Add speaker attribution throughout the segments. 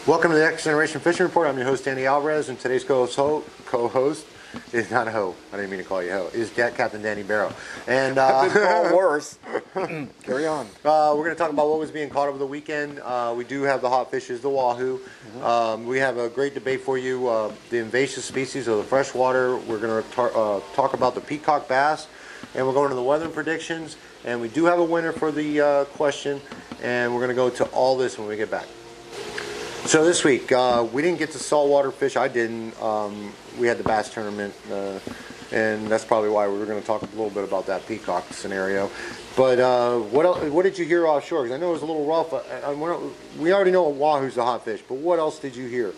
Speaker 1: Welcome to the Next Generation Fishing Report. I'm your host, Danny Alvarez, and today's co-host is not Ho. I didn't mean to call you Ho. Is Captain Danny Barrow. And
Speaker 2: I've been called worse. Carry on.
Speaker 1: We're going to talk about what was being caught over the weekend. We do have the hot fishes, the wahoo. We have a great debate for you. The invasive species of the freshwater. We're going to talk about the peacock bass, and we're going to the weather predictions. And we do have a winner for the question, and we're going to go to all this when we get back. So this week, we didn't get to saltwater fish. I didn't. We had the bass tournament, and that's probably why we were going to talk a little bit about that peacock scenario. But what did you hear offshore? Because I know it was a little rough. We already know wahoo's the hot fish, but what else did you hear?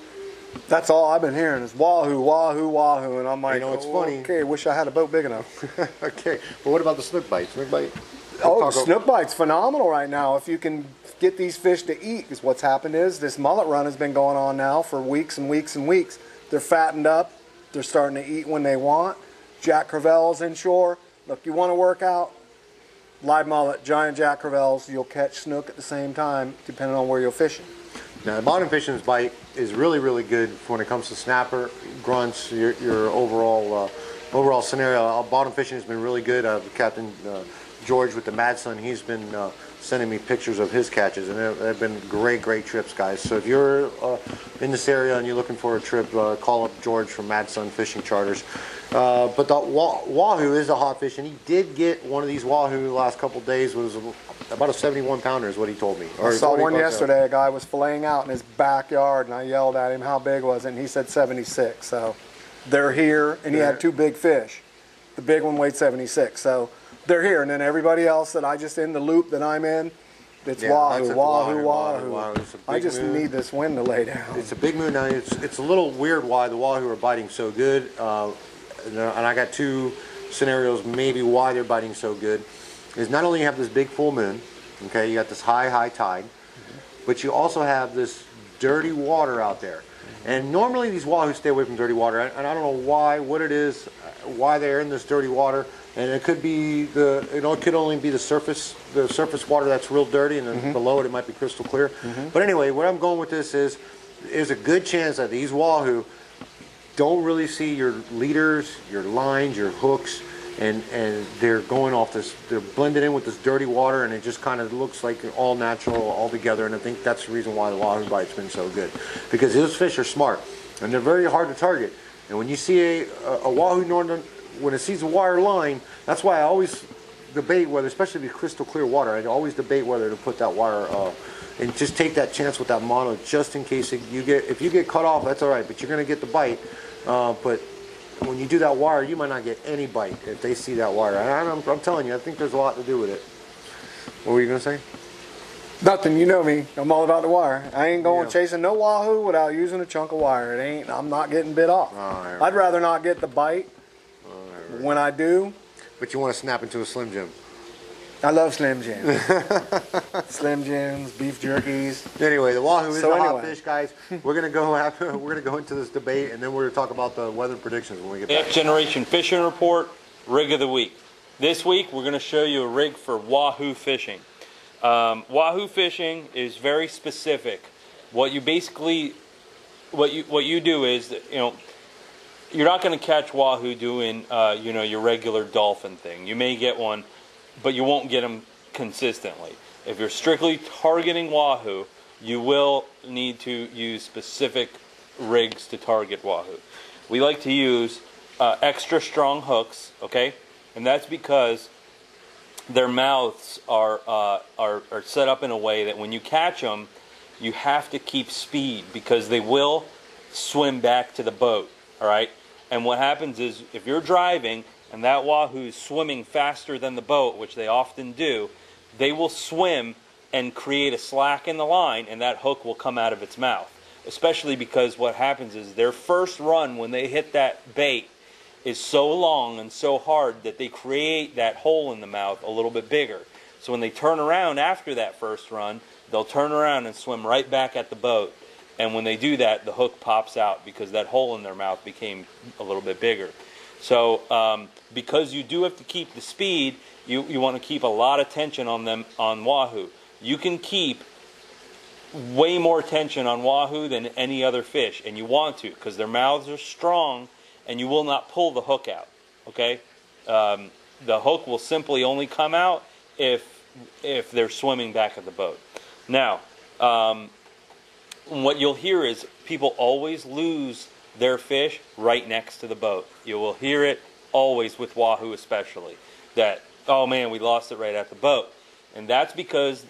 Speaker 2: That's all I've been hearing is wahoo, wahoo, wahoo, and I'm like,
Speaker 1: you know, it's funny.
Speaker 2: Okay, wish I had a boat big enough.
Speaker 1: Okay, but what about the snook bite? Snook bite?
Speaker 2: Oh, snook bite's phenomenal right now. If you can get these fish to eat, because what's happened is this mullet run has been going on now for weeks and weeks and weeks. They're fattened up. They're starting to eat when they want. Jack crevalles inshore. Look, you want to work out? Live mullet, giant jack crevalles. You'll catch snook at the same time, depending on where you're fishing.
Speaker 1: Now, the bottom fishing's bite is really, really good when it comes to snapper, grunts, your overall scenario. Bottom fishing has been really good. Captain George with the Madsun, he's been sending me pictures of his catches, and they've been great trips, guys. So if you're in this area and you're looking for a trip, call up George from Madsun Fishing Charters. But the wahoo is a hot fish, and he did get one of these wahoo the last couple days. Was about a 71 pounder is what he told me.
Speaker 2: I saw one yesterday. A guy was filleting out in his backyard, and I yelled at him, how big was it? And he said 76. So they're here, and he had two big fish. The big one weighed 76. So they're here, and then everybody else that I just in the loop that I'm in, it's wahoo, wahoo. I just need this wind to lay down.
Speaker 1: It's a big moon now. It's a little weird why the wahoo are biting so good, and I got two scenarios maybe why they're biting so good. Is not only you have this big full moon, okay, you got this high tide, but you also have this dirty water out there. And normally these wahoo stay away from dirty water, and I don't know what it is, why they're in this dirty water. And it could be it could only be the surface water that's real dirty, and then below it might be crystal clear. But anyway, where I'm going with this is there's a good chance that these wahoo don't really see your leaders, your lines, your hooks, and they're going off this, they're blended in with this dirty water, and it just kind of looks like all natural all together. And I think that's the reason why the wahoo bite's been so good, because those fish are smart and they're very hard to target. And when you see a wahoo when it sees a wire line, that's why I always debate whether, especially with crystal clear water, I always debate whether to put that wire and just take that chance with that mono, just in case if you get cut off, that's all right, but you're going to get the bite. But when you do that wire, you might not get any bite if they see that wire. And I'm telling you, I think there's a lot to do with it. What were you going to say?
Speaker 2: Nothing. You know me. I'm all about the wire. I ain't going chasing no wahoo without using a chunk of wire. I'm not getting bit off. I'd rather not get the bite. When I do.
Speaker 1: But you want to snap into a Slim Jim.
Speaker 2: I love Slim Jims. Slim Jims, beef jerkies.
Speaker 1: Anyway, the wahoo is the hot fish, guys. We're gonna go into this debate, and then we're gonna talk about the weather predictions when we get back.
Speaker 3: Next Generation Fishing Report, rig of the week. This week we're gonna show you a rig for wahoo fishing. Wahoo fishing is very specific. What you do is, you're not going to catch wahoo doing, your regular dolphin thing. You may get one, but you won't get them consistently. If you're strictly targeting wahoo, you will need to use specific rigs to target wahoo. We like to use extra strong hooks, okay? And that's because their mouths are set up in a way that when you catch them, you have to keep speed because they will swim back to the boat, all right? And what happens is, if you're driving and that wahoo is swimming faster than the boat, which they often do, they will swim and create a slack in the line, and that hook will come out of its mouth. Especially because what happens is their first run when they hit that bait is so long and so hard that they create that hole in the mouth a little bit bigger. So when they turn around after that first run, they'll turn around and swim right back at the boat. And when they do that, the hook pops out because that hole in their mouth became a little bit bigger. So because you do have to keep the speed, you want to keep a lot of tension on them on wahoo. You can keep way more tension on wahoo than any other fish, and you want to, because their mouths are strong, and you will not pull the hook out. Okay, the hook will simply only come out if they're swimming back at the boat. Now, what you'll hear is people always lose their fish right next to the boat. You will hear it always with wahoo, especially that, oh man, we lost it right at the boat, and that's because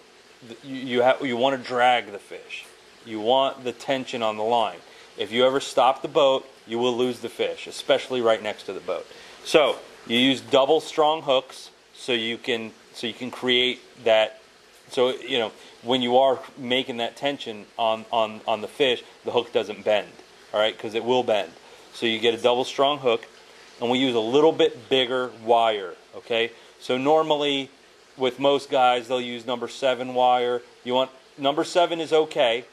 Speaker 3: you want to drag the fish. You want the tension on the line. If you ever stop the boat, you will lose the fish, especially right next to the boat. So you use double strong hooks so you can create that. So when you are making that tension on the fish, the hook doesn't bend. All right, because it will bend. So you get a double strong hook, and we use a little bit bigger wire. Okay, so normally with most guys, they'll use number 7 wire. Number 7 is okay,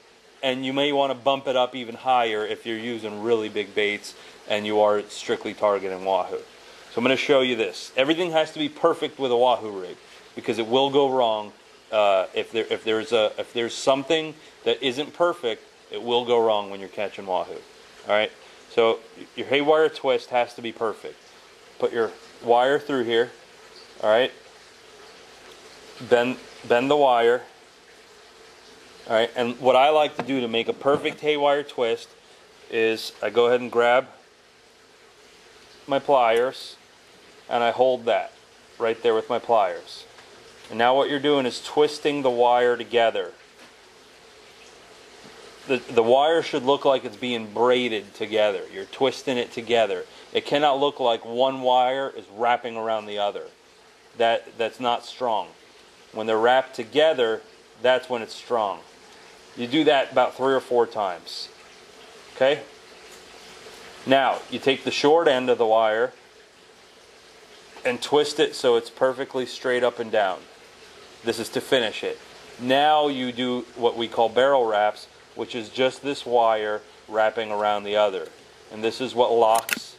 Speaker 3: and you may want to bump it up even higher if you're using really big baits and you are strictly targeting wahoo. So I'm going to show you this. Everything has to be perfect with a wahoo rig, because it will go wrong. If there's something that isn't perfect, it will go wrong when you're catching wahoo. All right. So your haywire twist has to be perfect. Put your wire through here. All right. Bend the wire. All right, and what I like to do to make a perfect haywire twist is I go ahead and grab my pliers and I hold that right there with my pliers. And now what you're doing is twisting the wire together. The wire should look like it's being braided together. You're twisting it together. It cannot look like one wire is wrapping around the other. That's not strong. When they're wrapped together, that's when it's strong. You do that about 3 or 4 times. Okay? Now, you take the short end of the wire and twist it so it's perfectly straight up and down. This is to finish it. Now you do what we call barrel wraps, which is just this wire wrapping around the other. And this is what locks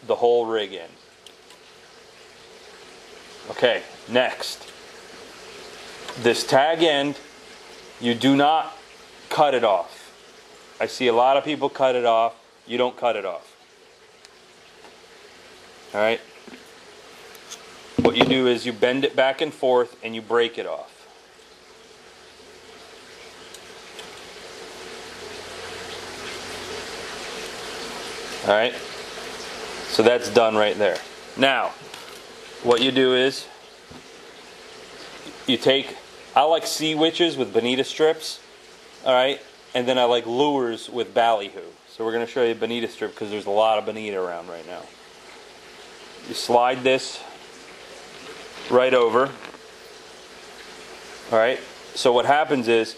Speaker 3: the whole rig in. Okay, next. This tag end, you do not cut it off. I see a lot of people cut it off. You don't cut it off. All right? What you do is you bend it back and forth and you break it off. All right? So that's done right there. Now, what you do is you take, I like sea witches with bonita strips, all right, and then I like lures with ballyhoo. So we're going to show you a bonita strip because there's a lot of bonita around right now. You slide this right over, all right. So what happens is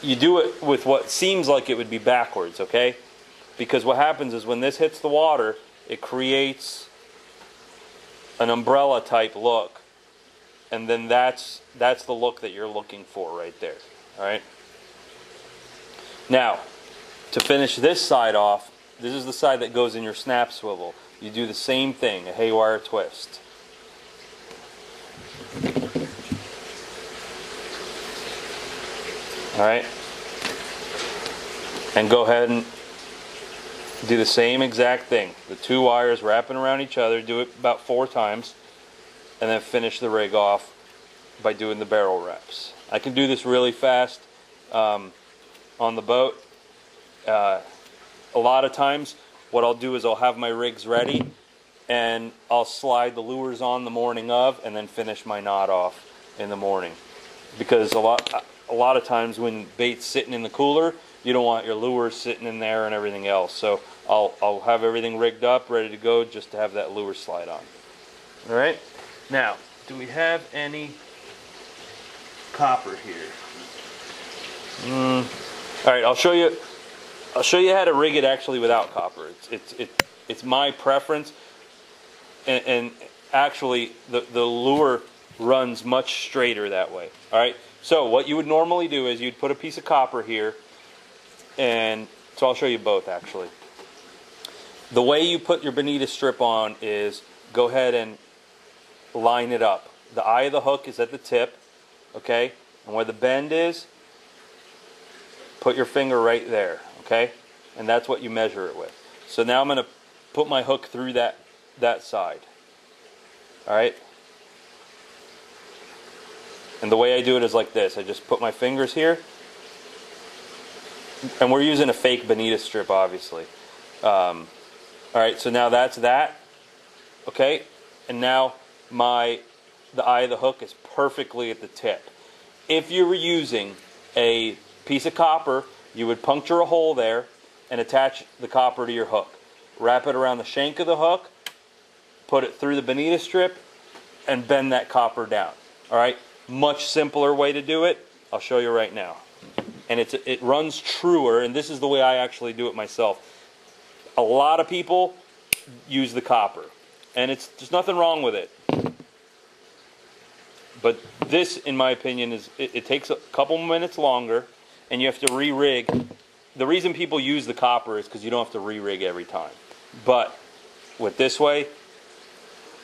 Speaker 3: you do it with what seems like it would be backwards, okay? Because what happens is when this hits the water, it creates an umbrella type look. And then that's the look that you're looking for right there. All right. Now, to finish this side off, this is the side that goes in your snap swivel. You do the same thing, a haywire twist. All right. And go ahead and do the same exact thing. The 2 wires wrapping around each other. Do it about 4 times. And then finish the rig off by doing the barrel wraps. I can do this really fast on the boat. A lot of times what I'll do is I'll have my rigs ready and I'll slide the lures on the morning of and then finish my knot off in the morning. Because a lot of times when bait's sitting in the cooler, you don't want your lures sitting in there and everything else. So I'll have everything rigged up, ready to go, just to have that lure slide on. All right? Now, do we have any copper here? All right, I'll show you how to rig it actually without copper. It's my preference, and actually the lure runs much straighter that way. All right. So what you would normally do is you'd put a piece of copper here, and so I'll show you both actually. The way you put your bonita strip on is go ahead and line it up. The eye of the hook is at the tip, okay? And where the bend is, Put your finger right there, okay? And that's what you measure it with. So now I'm going to put my hook through that side. All right? And the way I do it is like this. I just put my fingers here. And we're using a fake bonita strip, obviously. All right, so now that's that. Okay? And now the eye of the hook is perfectly at the tip. If you were using a piece of copper, you would puncture a hole there and attach the copper to your hook. Wrap it around the shank of the hook, put it through the bonita strip, and bend that copper down. All right? Much simpler way to do it. I'll show you right now. And it runs truer, and this is the way I actually do it myself. A lot of people use the copper, and there's nothing wrong with it. But this, in my opinion, it takes a couple minutes longer, and you have to re-rig. The reason people use the copper is because you don't have to re-rig every time. But with this way,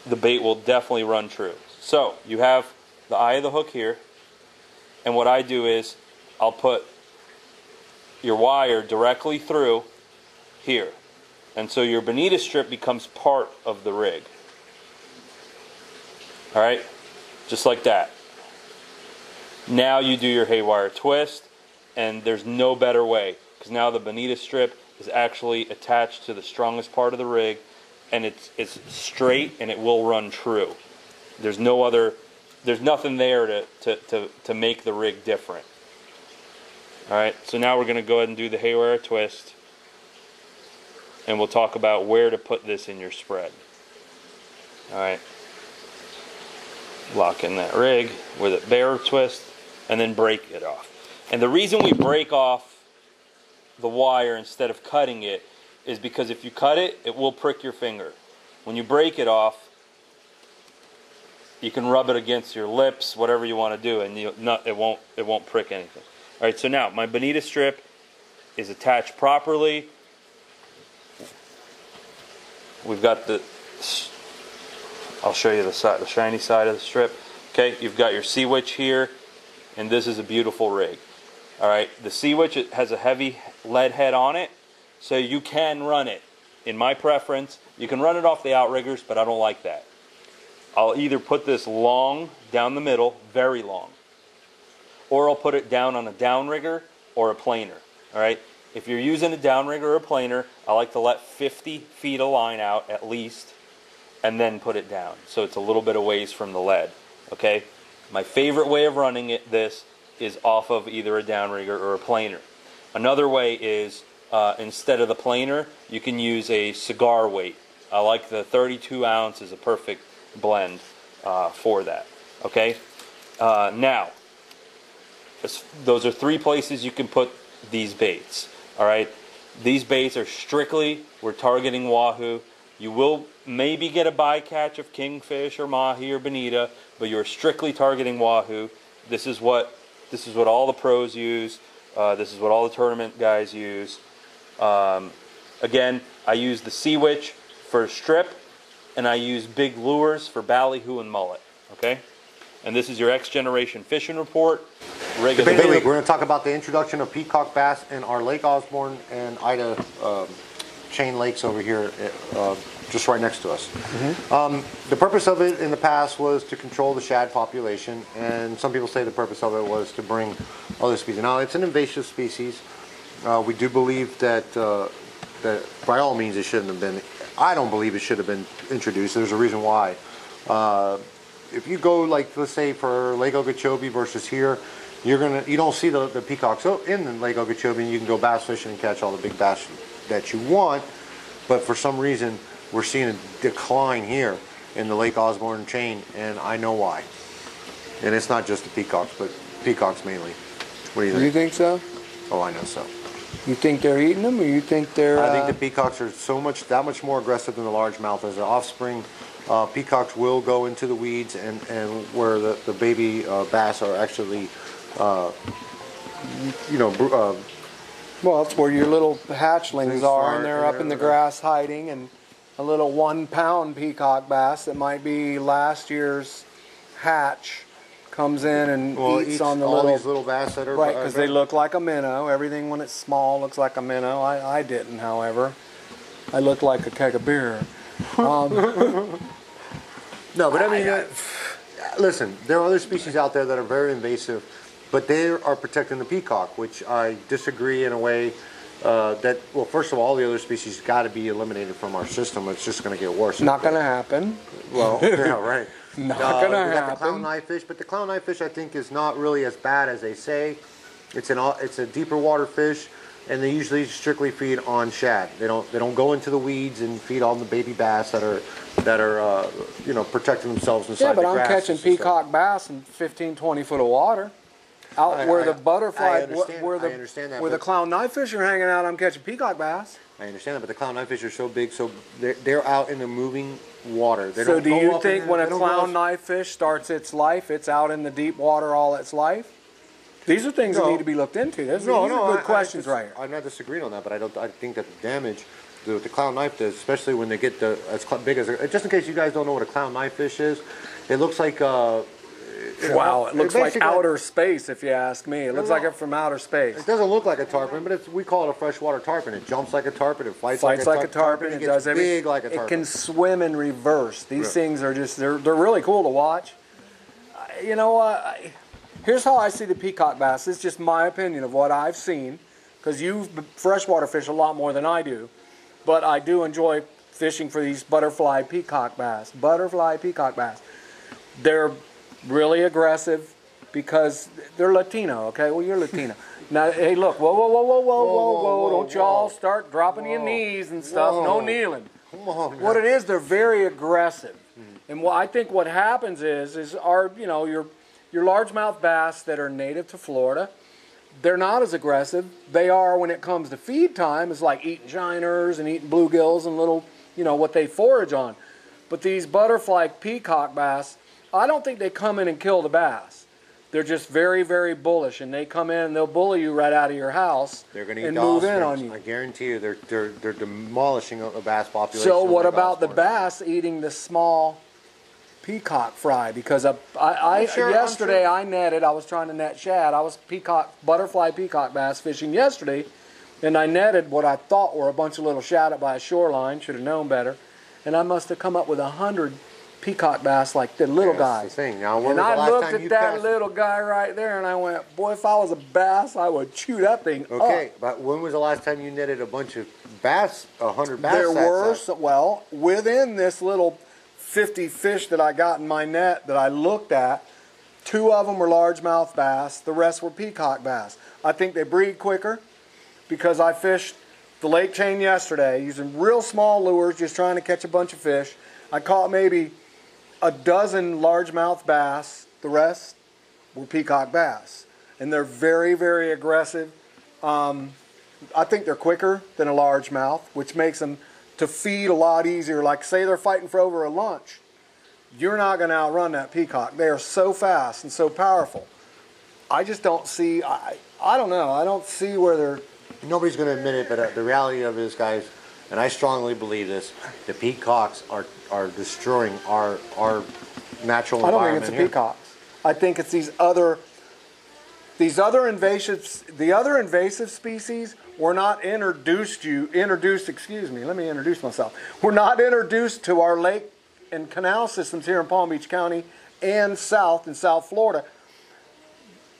Speaker 3: the bait will definitely run true. So you have the eye of the hook here, and what I do is I'll put your wire directly through here. And so your bonita strip becomes part of the rig. All right? Just like that. Now you do your haywire twist, and there's no better way, because now the bonita strip is actually attached to the strongest part of the rig, and it's straight and it will run true. There's nothing there to make the rig different. All right, so now we're going to go ahead and do the haywire twist, and we'll talk about where to put this in your spread. All right, lock in that rig with a bear twist, and then break it off. And the reason we break off the wire instead of cutting it is because if you cut it, it will prick your finger. When you break it off, you can rub it against your lips, whatever you want to do, and it won't prick anything. All right, so now my bonita strip is attached properly. We've got I'll show you the shiny side of the strip. Okay, you've got your sea witch here, and this is a beautiful rig. All right, the sea witch, it has a heavy lead head on it, so you can run it. In my preference, you can run it off the outriggers, but I don't like that. I'll either put this long down the middle, very long, or I'll put it down on a downrigger or a planer. All right. If you're using a downrigger or a planer, I like to let 50 feet of line out at least, and then put it down, so it's a little bit away from the lead. Okay. My favorite way of running this is off of either a downrigger or a planer. Another way is instead of the planer, you can use a cigar weight. I like the 32 ounce is a perfect blend for that. Okay. Now, those are 3 places you can put these baits. All right, these baits are strictly, we're targeting wahoo. You will maybe get a bycatch of kingfish or mahi or bonita, but you're strictly targeting wahoo. This is what all the pros use. This is what all the tournament guys use. Again, I use the sea witch for strip, and I use big lures for ballyhoo and mullet. Okay. And this is your X Generation Fishing Report.
Speaker 1: Bait of the week. We're going to talk about the introduction of peacock bass in our Lake Osborne and Ida chain lakes over here, just right next to us. Mm-hmm. The purpose of it in the past was to control the shad population, and some people say the purpose of it was to bring other species. Now, it's an invasive species. We do believe that by all means it shouldn't have been. I don't believe it should have been introduced. There's a reason why. If you go, like, let's say for Lake Okeechobee versus here, you don't see the peacocks in Lake Okeechobee, and you can go bass fishing and catch all the big bass that you want. But for some reason, we're seeing a decline here in the Lake Osborne chain, and I know why. And it's not just the peacocks, but peacocks mainly. What do you think?
Speaker 2: You think so?
Speaker 1: Oh, I know so.
Speaker 2: You think they're eating them, or you think they're...
Speaker 1: I think the peacocks are that much more aggressive than the largemouth. As an offspring, peacocks will go into the weeds, and where the baby bass are actually, well,
Speaker 2: it's where your little hatchlings are, and they're up in the grass hiding, and a little 1 pound peacock bass that might be last year's hatch comes in and
Speaker 1: Well,
Speaker 2: eats on the
Speaker 1: all
Speaker 2: little,
Speaker 1: these little bass that are
Speaker 2: right, because they look like a minnow. Everything when it's small looks like a minnow. I didn't, however. I looked like a keg of beer.
Speaker 1: No, but I mean, listen, there are other species out there that are very invasive, but they are protecting the peacock, which I disagree in a way that, well, first of all the other species got to be eliminated from our system. It's just going to get worse.
Speaker 2: Not going to happen.
Speaker 1: Well, yeah, right.
Speaker 2: Not going to
Speaker 1: we got the clown
Speaker 2: happen.
Speaker 1: knifefish, but the clown knifefish I think is not really as bad as they say. It's a deeper water fish, and they usually strictly feed on shad. They don't go into the weeds and feed on the baby bass that are you know, protecting themselves inside
Speaker 2: Yeah, but
Speaker 1: the
Speaker 2: I'm
Speaker 1: grasses
Speaker 2: catching
Speaker 1: and stuff.
Speaker 2: peacock bass in 15, 20 foot of water. Out where the butterfly, where
Speaker 1: I understand that,
Speaker 2: the
Speaker 1: but-
Speaker 2: clown knifefish are hanging out, I'm catching peacock bass.
Speaker 1: I understand that, but the clown knifefish are so big, so they're out in the moving water. They
Speaker 2: So
Speaker 1: don't
Speaker 2: do
Speaker 1: go
Speaker 2: you
Speaker 1: up
Speaker 2: think
Speaker 1: in
Speaker 2: when
Speaker 1: the-
Speaker 2: a
Speaker 1: they don't go
Speaker 2: clown
Speaker 1: up-
Speaker 2: knifefish starts its life, it's out in the deep water all its life? These are things that
Speaker 1: No.
Speaker 2: need to be looked into. These
Speaker 1: No,
Speaker 2: are
Speaker 1: no,
Speaker 2: good questions right here.
Speaker 1: I'm not disagreeing on that, but I think that the damage that the clown knife does, especially when they get as big as, just in case you guys don't know what a clown knifefish is, it looks like
Speaker 2: Wow, it looks like
Speaker 1: basically-
Speaker 2: outer space if you ask me. It looks like it from outer space.
Speaker 1: It doesn't look like a tarpon, but we call it a freshwater tarpon. It jumps like a tarpon. It fights
Speaker 2: Fights like a tarpon.
Speaker 1: It
Speaker 2: It
Speaker 1: gets
Speaker 2: does everything.
Speaker 1: big like a tarpon.
Speaker 2: It can swim in reverse. These
Speaker 1: Right.
Speaker 2: things are just, they're really cool to watch. You know what? Here's how I see the peacock bass. This is just my opinion of what I've seen, because you freshwater fish a lot more than I do. But I do enjoy fishing for these butterfly peacock bass. Butterfly peacock bass. They're really aggressive because they're Latino, okay? Well, you're Latino. Now, hey, look, whoa, don't y'all start dropping your knees and stuff. No
Speaker 1: Whoa.
Speaker 2: kneeling.
Speaker 1: Come on, man.
Speaker 2: What it is, they're very aggressive. And what I think what happens is our, you know, your largemouth bass that are native to Florida, they're not as aggressive. They are when it comes to feed time. It's like eating shiners and eating bluegills and little, you know, what they forage on. But these butterfly peacock bass, I don't think they come in and kill the bass. They're just very, very bullish, and they come in and they'll bully you right out of your house
Speaker 1: They're going to
Speaker 2: and
Speaker 1: eat
Speaker 2: move
Speaker 1: the
Speaker 2: in on
Speaker 1: offspring.
Speaker 2: you.
Speaker 1: I guarantee you, they're demolishing the bass population.
Speaker 2: So
Speaker 1: with
Speaker 2: what
Speaker 1: their
Speaker 2: about the
Speaker 1: bass
Speaker 2: bass eating the small peacock fry? Because
Speaker 1: I'm sure-
Speaker 2: yesterday I netted. I was trying to net shad. I was butterfly peacock bass fishing yesterday, and I netted what I thought were a bunch of little shad up by a shoreline. Should have known better, and I must have come up with 100 peacock bass like the little
Speaker 1: That's
Speaker 2: guys.
Speaker 1: the thing. Now, when
Speaker 2: And
Speaker 1: was the
Speaker 2: I
Speaker 1: last
Speaker 2: looked
Speaker 1: time
Speaker 2: at
Speaker 1: you
Speaker 2: that
Speaker 1: cast-
Speaker 2: little guy right there, and I went, "Boy, if I was a bass, I would chew that thing
Speaker 1: Okay,
Speaker 2: up."
Speaker 1: but when was the last time you netted a bunch of bass, 100 bass?
Speaker 2: There
Speaker 1: that
Speaker 2: were,
Speaker 1: size?
Speaker 2: well, within this little 50 fish that I got in my net that I looked at, 2 of them were largemouth bass, the rest were peacock bass. I think they breed quicker because I fished the lake chain yesterday using real small lures, just trying to catch a bunch of fish. I caught maybe a dozen largemouth bass, the rest were peacock bass. And they're very, very aggressive. I think they're quicker than a largemouth, which makes them to feed a lot easier. Like say they're fighting for over a lunch. You're not going to outrun that peacock. They are so fast and so powerful. I just don't see, I don't know, I don't see where they're...
Speaker 1: Nobody's going to admit it, but the reality of it is, guys, and I strongly believe this, the peacocks are destroying our natural
Speaker 2: I don't
Speaker 1: environment
Speaker 2: think it's the
Speaker 1: here.
Speaker 2: peacocks. I think it's these other invasive species were not introduced, let me introduce myself. Were not introduced to our lake and canal systems here in Palm Beach County and in South Florida.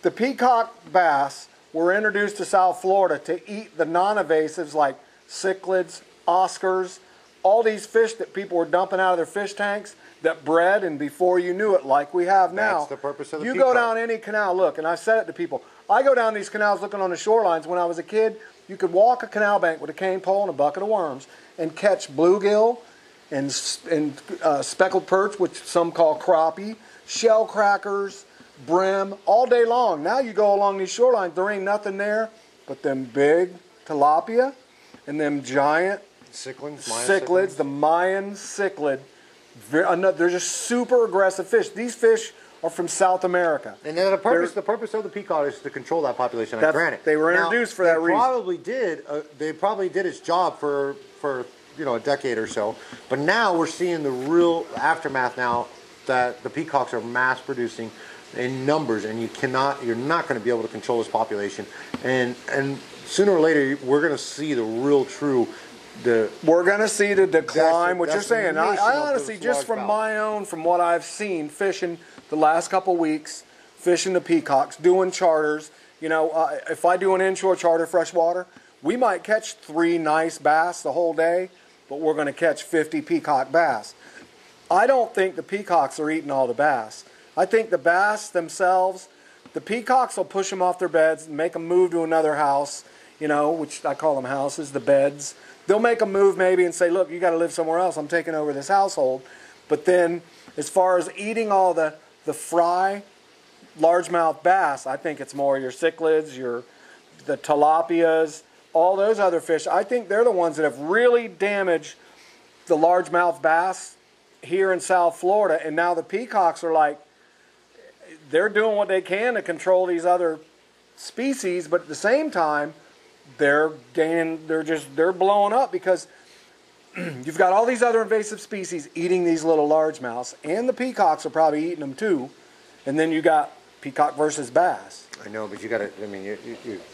Speaker 2: The peacock bass were introduced to South Florida to eat the non-invasives like cichlids, oscars, all these fish that people were dumping out of their fish tanks that bred, and before you knew it, like we have now.
Speaker 1: That's the purpose of the
Speaker 2: You
Speaker 1: peacock.
Speaker 2: go down any canal, look, and I've said it to people. I go down these canals looking on the shorelines. When I was a kid, you could walk a canal bank with a cane pole and a bucket of worms and catch bluegill and speckled perch, which some call crappie, shell crackers, brim, all day long. Now you go along these shorelines, there ain't nothing there but them big tilapia and them giant cichlids, the Mayan cichlid. They're just super aggressive fish. These fish are from South America.
Speaker 1: And then the purpose of the peacock is to control that population. I grant it.
Speaker 2: They were introduced for that reason.
Speaker 1: They probably did its job for a decade or so. But now we're seeing the real aftermath now that the peacocks are mass producing in numbers, and you're not going to be able to control this population. And sooner or later, we're going to see the real true.
Speaker 2: We're going to see the decline. What you're saying, I honestly, just from from what I've seen fishing the last couple weeks, fishing the peacocks, doing charters. You know, if I do an inshore charter freshwater, we might catch 3 nice bass the whole day, but we're going to catch 50 peacock bass. I don't think the peacocks are eating all the bass. I think the bass themselves, the peacocks will push them off their beds and make them move to another house, you know, which I call them houses, the beds. They'll make them move maybe and say, look, you got to live somewhere else. I'm taking over this household. But then as far as eating all the fry, largemouth bass, I think it's more your cichlids, the tilapias, all those other fish. I think they're the ones that have really damaged the largemouth bass here in South Florida. And now the peacocks are like, they're doing what they can to control these other species, but at the same time, they're blowing up because you've got all these other invasive species eating these little largemouths, and the peacocks are probably eating them too. And then you got peacock versus bass.
Speaker 1: I know, but you got to. I mean,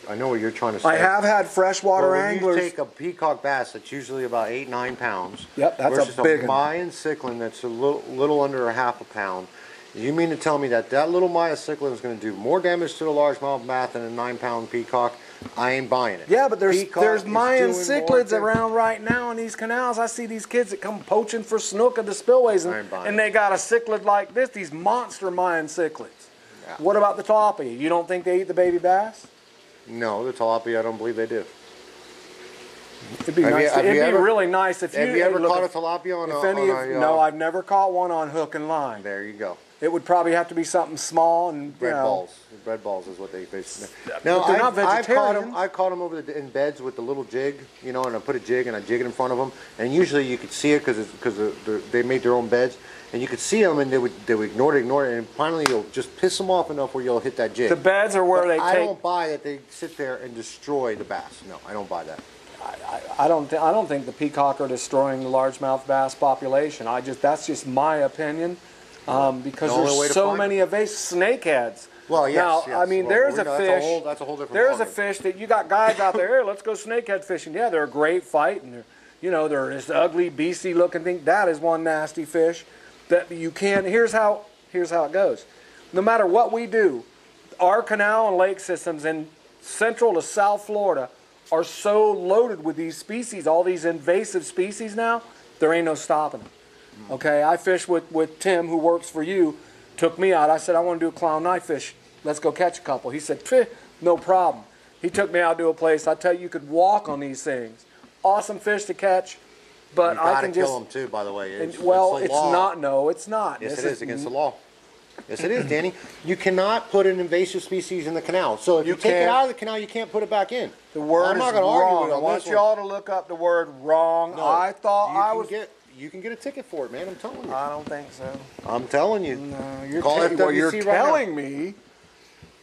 Speaker 1: I know what you're trying to say.
Speaker 2: I have had freshwater anglers.
Speaker 1: You take a peacock bass that's usually about 8-9 pounds.
Speaker 2: Yep, that's
Speaker 1: versus
Speaker 2: a big one.
Speaker 1: Mayan cichlid that's a little under a half a pound. You mean to tell me that little Maya cichlid is going to do more damage to the largemouth bass than a 9-pound peacock? I ain't buying it.
Speaker 2: Yeah, but there's Mayan cichlids around right now in these canals. I see these kids that come poaching for snook at the spillways, and they got a cichlid like this, these monster Mayan cichlids. Yeah. What about the tilapia? You don't think they eat the baby bass?
Speaker 1: No, the tilapia, I don't believe they do.
Speaker 2: It'd be nice. It'd be really nice if you.
Speaker 1: Have you ever caught a tilapia on a?
Speaker 2: No, I've never caught one on hook and line.
Speaker 1: There you go.
Speaker 2: It would probably have to be something small and
Speaker 1: bread balls. Bread balls is what they fish.
Speaker 2: No, they're not vegetarian.
Speaker 1: I caught them in beds with the little jig, you know, and I put a jig and I jig it in front of them, and usually you could see it because they made their own beds, and you could see them, and they would ignore it, and finally you'll just piss them off enough where you'll hit that jig.
Speaker 2: The beds are where
Speaker 1: I don't buy that they sit there and destroy the bass. No, I don't buy that.
Speaker 2: I don't think the peacock are destroying the largemouth bass population. That's just my opinion. Because there's so many evasive snakeheads.
Speaker 1: Well, yes.
Speaker 2: Now,
Speaker 1: yes.
Speaker 2: I mean, there's a fish.
Speaker 1: That's a whole different.
Speaker 2: There's a fish that you got guys out there. Hey, let's go snakehead fishing. Yeah, they're a great fight, and they're this ugly, beastly looking thing. That is one nasty fish that you can't. Here's how it goes. No matter what we do, our canal and lake systems in Central to South Florida are so loaded with these species, all these invasive species now. There ain't no stopping them. Okay, I fished with Tim, who works for you, took me out. I said, I want to do a clown knife fish. Let's go catch a couple. He said, no problem. He took me out to a place, I tell you could walk on these things. Awesome fish to catch, but I can just...
Speaker 1: You gotta kill them too, by the way.
Speaker 2: It's not. No, it's not.
Speaker 1: Yes, it is against the law. Yes, it is, Danny. You cannot put an invasive species in the canal. So if you take it out of the canal, you can't put it back in.
Speaker 2: The word is wrong. I want y'all to look up the word wrong.
Speaker 1: No,
Speaker 2: I thought I was...
Speaker 1: You can get a ticket for it, man. I'm telling you.
Speaker 2: I don't think so.
Speaker 1: I'm telling you.
Speaker 2: No, you're telling me.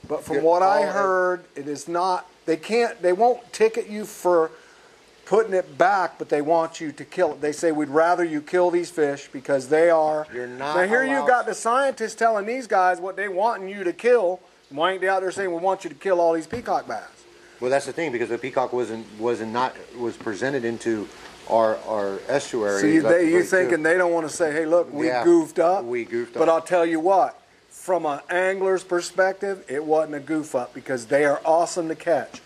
Speaker 2: But from what I heard, it is not. They won't ticket you for putting it back, but they want you to kill it. They say we'd rather you kill these fish because they are.
Speaker 1: You're not.
Speaker 2: Now here you've got the scientists telling these guys what they wanting you to kill. Why ain't they out there saying we want you to kill all these peacock bass?
Speaker 1: Well, that's the thing, because the peacock was presented into our estuary.
Speaker 2: So you thinking they don't want to say, hey, look, we goofed up?
Speaker 1: We goofed up.
Speaker 2: But I'll tell you what, from an angler's perspective, it wasn't a goof up because they are awesome to catch.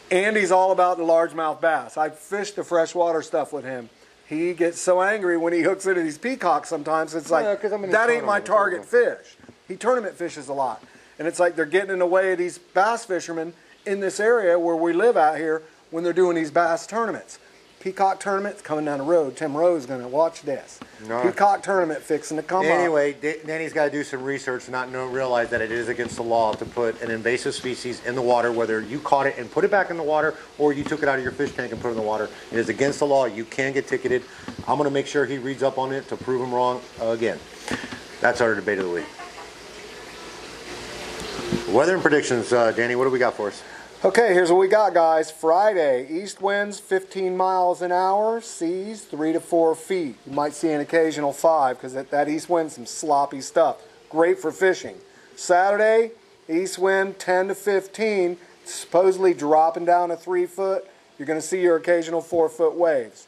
Speaker 2: Andy's all about the largemouth bass. I fished the freshwater stuff with him. He gets so angry when he hooks into these peacocks sometimes. It's like, that ain't my target fish. He tournament fishes a lot. And it's like they're getting in the way of these bass fishermen in this area where we live out here when they're doing these bass tournaments. Peacock tournament coming down the road. Tim Rowe's going to watch this. No. Peacock tournament fixing to come up.
Speaker 1: Anyway, Danny's got to do some research, not realize that it is against the law to put an invasive species in the water, whether you caught it and put it back in the water or you took it out of your fish tank and put it in the water. It is against the law. You can get ticketed. I'm going to make sure he reads up on it to prove him wrong again. That's our debate of the week. Weather and predictions, Danny, what do we got for us?
Speaker 2: Okay, here's what we got, guys. Friday, east winds 15 miles an hour, seas 3 to 4 feet. You might see an occasional 5 because that east wind's some sloppy stuff. Great for fishing. Saturday, east wind 10 to 15, supposedly dropping down to 3 foot. You're going to see your occasional 4-foot waves.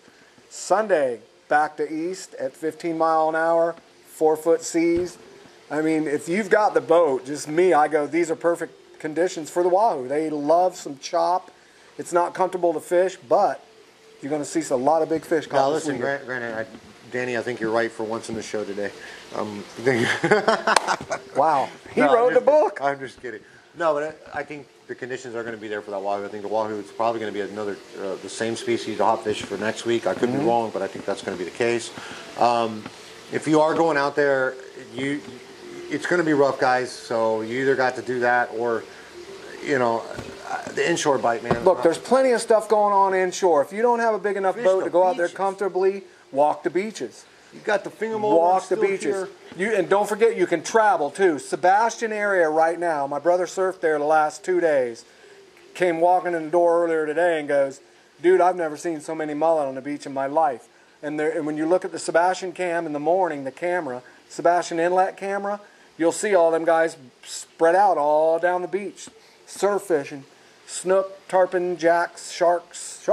Speaker 2: Sunday, back to east at 15 mile an hour, 4-foot seas. I mean, if you've got the boat, just me, I go, these are perfect conditions for the wahoo. They love some chop. It's not comfortable to fish, but you're going to see a lot of big fish caught.
Speaker 1: Now listen, granted, Danny, I think you're right for once in the show today.
Speaker 2: Wow, he wrote the book.
Speaker 1: I'm just kidding. No, but I think the conditions are going to be there for that wahoo. I think the wahoo is probably going to be another, the same species of hot fish for next week. I could be wrong, but I think that's going to be the case. If you are going out there, it's going to be rough, guys. So you either got to do that or, the inshore bite, man.
Speaker 2: Look, there's plenty of stuff going on inshore. If you don't have a big enough boat to go out there comfortably, walk the beaches.
Speaker 1: You got the finger mold.
Speaker 2: Walk the beaches. And don't forget, you can travel too. Sebastian area right now. My brother surfed there the last 2 days. Came walking in the door earlier today and goes, "Dude, I've never seen so many mullet on the beach in my life." And when you look at the Sebastian cam in the morning, the camera, Sebastian inlet camera, you'll see all them guys spread out all down the beach, surf fishing, snook, tarpon, jacks, sharks.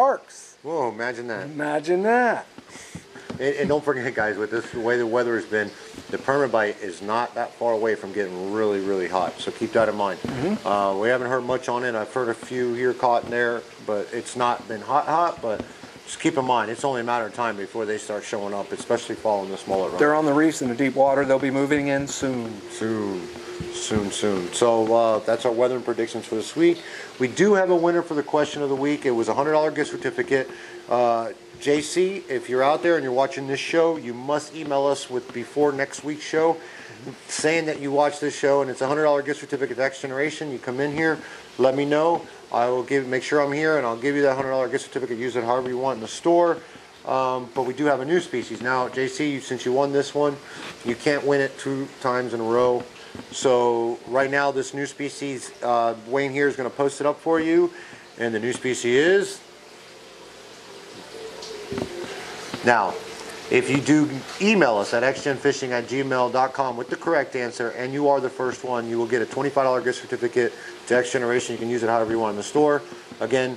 Speaker 1: Whoa! Imagine that.
Speaker 2: Imagine that.
Speaker 1: And don't forget, guys, with the way the weather has been, the permabite is not that far away from getting really, really hot. So keep that in mind. We haven't heard much on it. I've heard a few here caught in there, but it's not been hot. But just keep in mind, it's only a matter of time before they start showing up, especially following this mullet run.
Speaker 2: They're on the reefs in the deep water. They'll be moving in soon.
Speaker 1: Soon. So that's our weather and predictions for this week. We do have a winner for the question of the week. It was a $100 gift certificate. JC, if you're out there and you're watching this show, you must email us before next week's show saying that you watched this show, and it's a $100 gift certificate to X Generation. You come in here, let me know. I will make sure I'm here, and I'll give you that $100 gift certificate. Use it however you want in the store. But we do have a new species. Now, JC, since you won this one, you can't win it 2 times in a row. So right now, this new species, Wayne here is going to post it up for you. And the new species is... Now, if you do email us at xgenfishing@gmail.com with the correct answer, and you are the first one, you will get a $25 gift certificate to X Generation. You can use it however you want in the store. Again,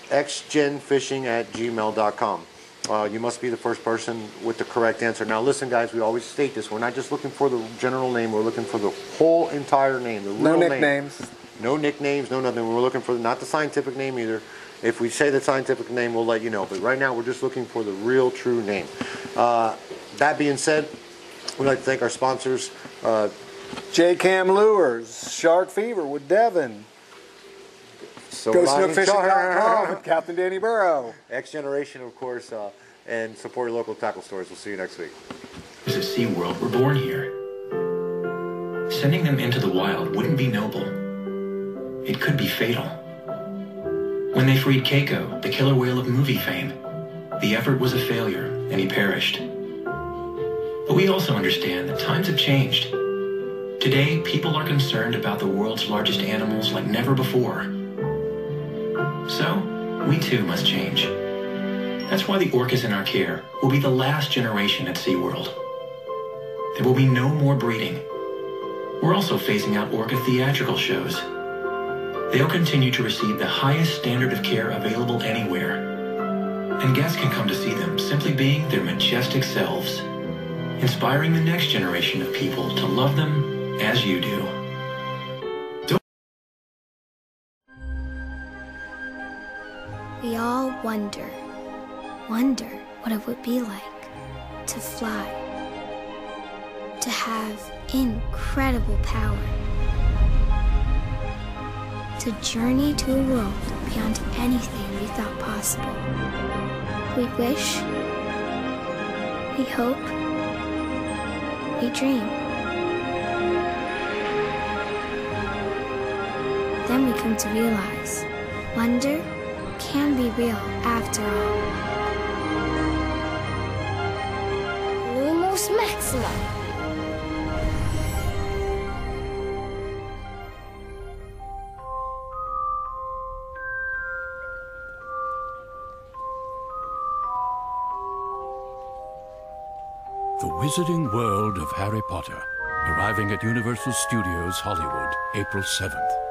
Speaker 1: xgenfishing@gmail.com. You must be the first person with the correct answer. Now, listen, guys, we always state this. We're not just looking for the general name. We're looking for the whole entire name, the real name.
Speaker 2: No nicknames.
Speaker 1: No nicknames, no nothing. We're looking for not the scientific name either. If we say the scientific name, we'll let you know. But right now, we're just looking for the real, true name. That being said, we'd like to thank our sponsors.
Speaker 2: J-Cam Lures, Shark Fever with Devin. GoSnookFishing.com with Captain Danny Burrow.
Speaker 1: X Generation, of course, and support your local tackle stores. We'll see you next week.
Speaker 4: As a SeaWorld, we're born here. Sending them into the wild wouldn't be noble. It could be fatal. When they freed Keiko, the killer whale of movie fame, the effort was a failure, and he perished. But we also understand that times have changed. Today, people are concerned about the world's largest animals like never before. So, we too must change. That's why the orcas in our care will be the last generation at SeaWorld. There will be no more breeding. We're also phasing out orca theatrical shows. They'll continue to receive the highest standard of care available anywhere. And guests can come to see them simply being their majestic selves, inspiring the next generation of people to love them as you do.
Speaker 5: We all wonder what it would be like to fly, to have incredible power, to journey to a world beyond anything we thought possible. We wish, we hope, we dream. Then we come to realize wonder can be real after all. Lumos Maxima.
Speaker 6: The Wizarding World of Harry Potter Arriving at Universal Studios Hollywood, April 7th.